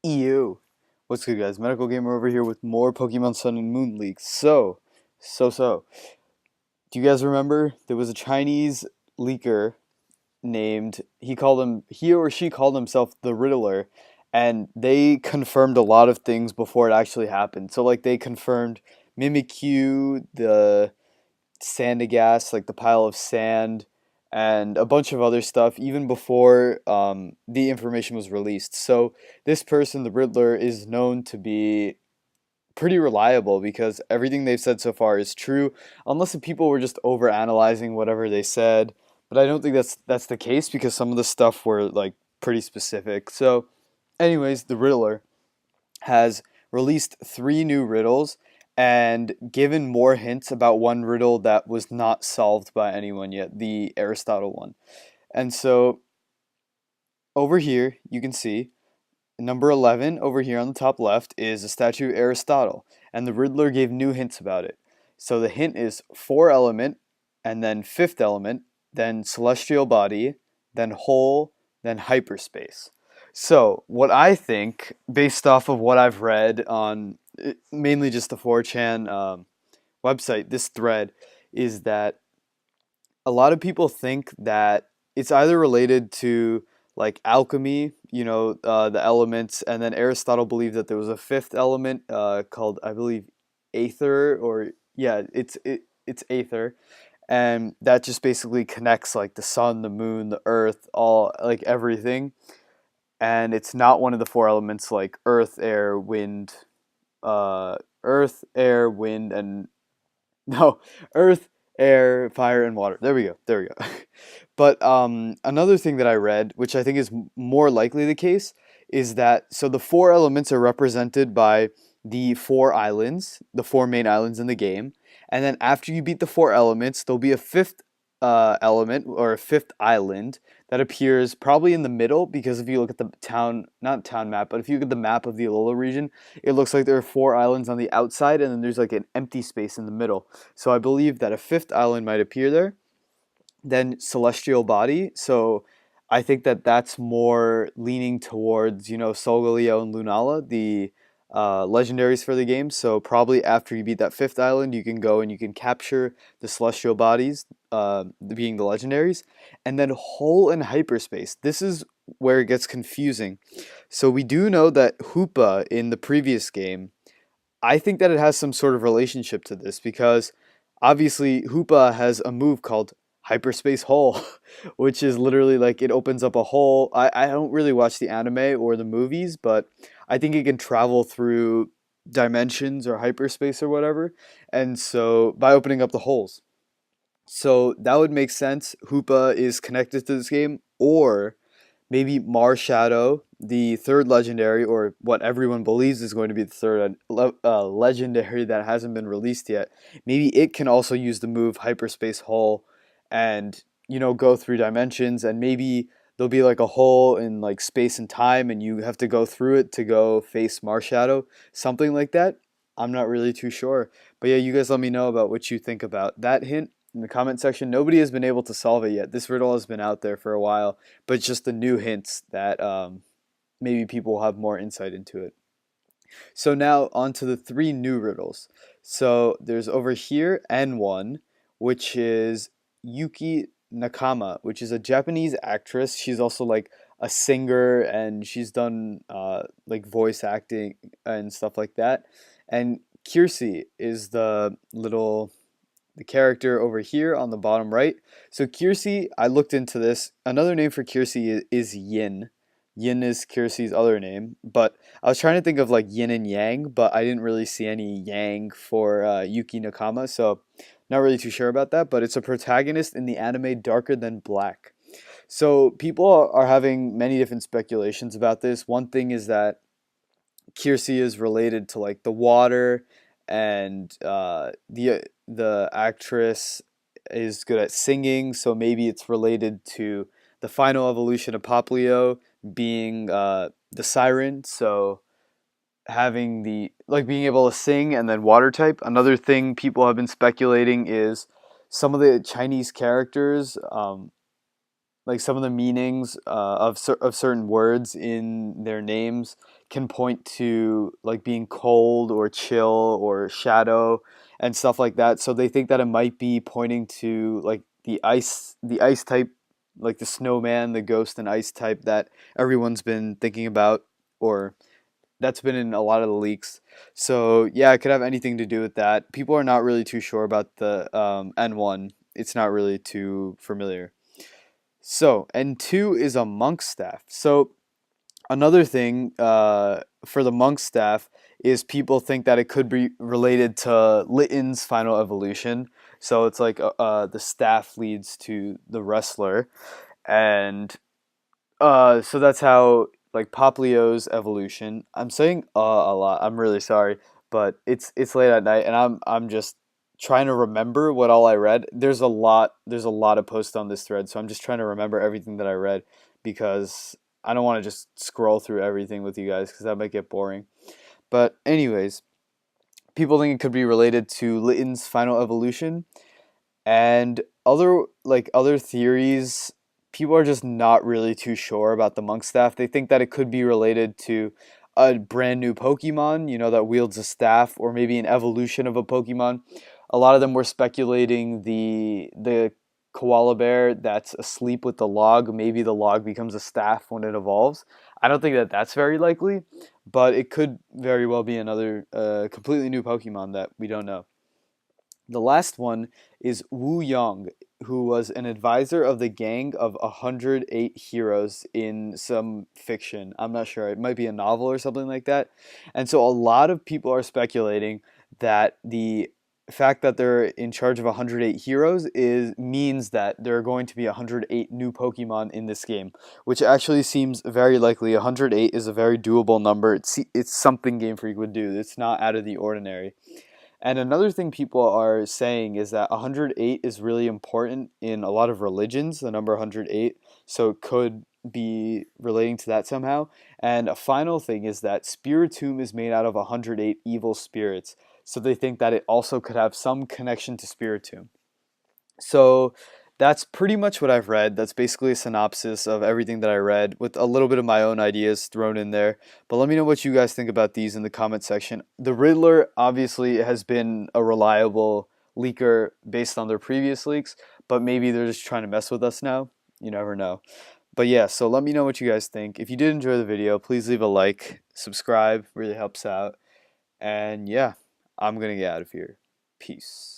EYOOOO. What's good, guys? Medical Gamer over here with more Pokemon Sun and Moon leaks. So. Do you guys remember there was a Chinese leaker named he or she called himself the Riddler, and they confirmed a lot of things before it actually happened. So like they confirmed Mimikyu, the Sandagast, like the pile of sand, and a bunch of other stuff, even before the information was released. So this person, the Riddler, is known to be pretty reliable because everything they've said so far is true, unless the people were just over analyzing whatever they said. But I don't think that's the case because some of the stuff were like pretty specific. So, anyways, the Riddler has released three new riddles and given more hints about one riddle that was not solved by anyone yet, the Aristotle one. And so over here, you can see number 11 over here on the top left is a statue of Aristotle, and the Riddler gave new hints about it. So the hint is four element, and then fifth element, then celestial body, then whole, then hyperspace. So, what I think, based off of what I've read on mainly just the 4chan website, this thread, is that a lot of people think that it's either related to like alchemy, the elements, and then Aristotle believed that there was a fifth element called, I believe, aether, or yeah, it's aether, and that just basically connects like the sun, the moon, the earth, all like everything, and it's not one of the four elements like earth, air, wind, and no, earth, air, fire, and water. There we go. There we go. But another thing that I read, which I think is more likely the case, is that so the four elements are represented by the four islands, the four main islands in the game, and then after you beat the four elements, there'll be a fifth element or a fifth island that appears probably in the middle, because if you look at the town, not town map, but if you look at the map of the Alola region, it looks like there are four islands on the outside and then there's like an empty space in the middle. So I believe that a fifth island might appear there. Then celestial body. So I think that that's more leaning towards, Solgaleo and Lunala, the legendaries for the game. So probably after you beat that fifth island, you can go and you can capture the celestial bodies, being the legendaries, and then whole and hyperspace. This is where it gets confusing. So we do know that Hoopa in the previous game, I think that it has some sort of relationship to this because obviously Hoopa has a move called Hyperspace Hole, which is literally like it opens up a hole. I don't really watch the anime or the movies, but I think it can travel through dimensions or hyperspace or whatever. And so by opening up the holes. So that would make sense. Hoopa is connected to this game, or maybe Marshadow, the third legendary, or what everyone believes is going to be the third legendary that hasn't been released yet. Maybe it can also use the move Hyperspace Hole and, go through dimensions, and maybe there'll be like a hole in like space and time and you have to go through it to go face Marshadow, something like that. I'm not really too sure. But yeah, you guys let me know about what you think about that hint in the comment section. Nobody has been able to solve it yet. This riddle has been out there for a while, but it's just the new hints that maybe people will have more insight into it. So now on to the three new riddles. So there's over here N1, which is Yuki Nakama, which is a Japanese actress. She's also like a singer and she's done like voice acting and stuff like that. And Kiersey is the character over here on the bottom right. So Kiersey, I looked into this. Another name for Kiersey is Yin. Yin is Kiersey's other name, but I was trying to think of like yin and yang, but I didn't really see any yang for Yuki Nakama, so not really too sure about that. But it's a protagonist in the anime Darker Than Black. So people are having many different speculations about this. One thing is that Kiersey is related to like the water, and the actress is good at singing, so maybe it's related to the final evolution of Poplio being the siren. So having the like being able to sing and then water type. Another thing people have been speculating is some of the Chinese characters. like some of the meanings of certain words in their names can point to like being cold or chill or shadow and stuff like that. So they think that it might be pointing to like the ice type, like the snowman, the ghost and ice type that everyone's been thinking about, or that's been in a lot of the leaks. So yeah, it could have anything to do with that. People are not really too sure about the N1. It's not really too familiar. So N2 is a monk staff. So another thing for the monk staff is people think that it could be related to Litton's final evolution. So it's like the staff leads to the wrestler, and so that's how like Poplio's evolution. I'm saying a lot. I'm really sorry, but it's late at night and I'm just trying to remember what all I read. There's a lot of posts on this thread, so I'm just trying to remember everything that I read because I don't want to just scroll through everything with you guys because that might get boring. But anyways, people think it could be related to Litton's final evolution, and other theories, people are just not really too sure about the monk staff. They think that it could be related to a brand new Pokemon, that wields a staff, or maybe an evolution of a Pokemon. A lot of them were speculating the koala bear that's asleep with the log. Maybe the log becomes a staff when it evolves. I don't think that that's very likely, but it could very well be another completely new Pokemon that we don't know. The last one is Wu Yong, who was an advisor of the Gang of 108 Heroes in some fiction. I'm not sure. It might be a novel or something like that. And so a lot of people are speculating that the fact that they're in charge of 108 heroes is means that there are going to be 108 new Pokemon in this game, which actually seems very likely. 108 is a very doable number. It's something Game Freak would do. It's not out of the ordinary. And another thing people are saying is that 108 is really important in a lot of religions, the number 108. So it could be relating to that somehow. And a final thing is that Spiritomb is made out of 108 evil spirits. So they think that it also could have some connection to Spiritomb. So that's pretty much what I've read. That's basically a synopsis of everything that I read with a little bit of my own ideas thrown in there. But let me know what you guys think about these in the comment section. The Riddler obviously has been a reliable leaker based on their previous leaks, but maybe they're just trying to mess with us now. You never know. But yeah, so let me know what you guys think. If you did enjoy the video, please leave a like, subscribe, really helps out. And yeah, I'm gonna get out of here. Peace.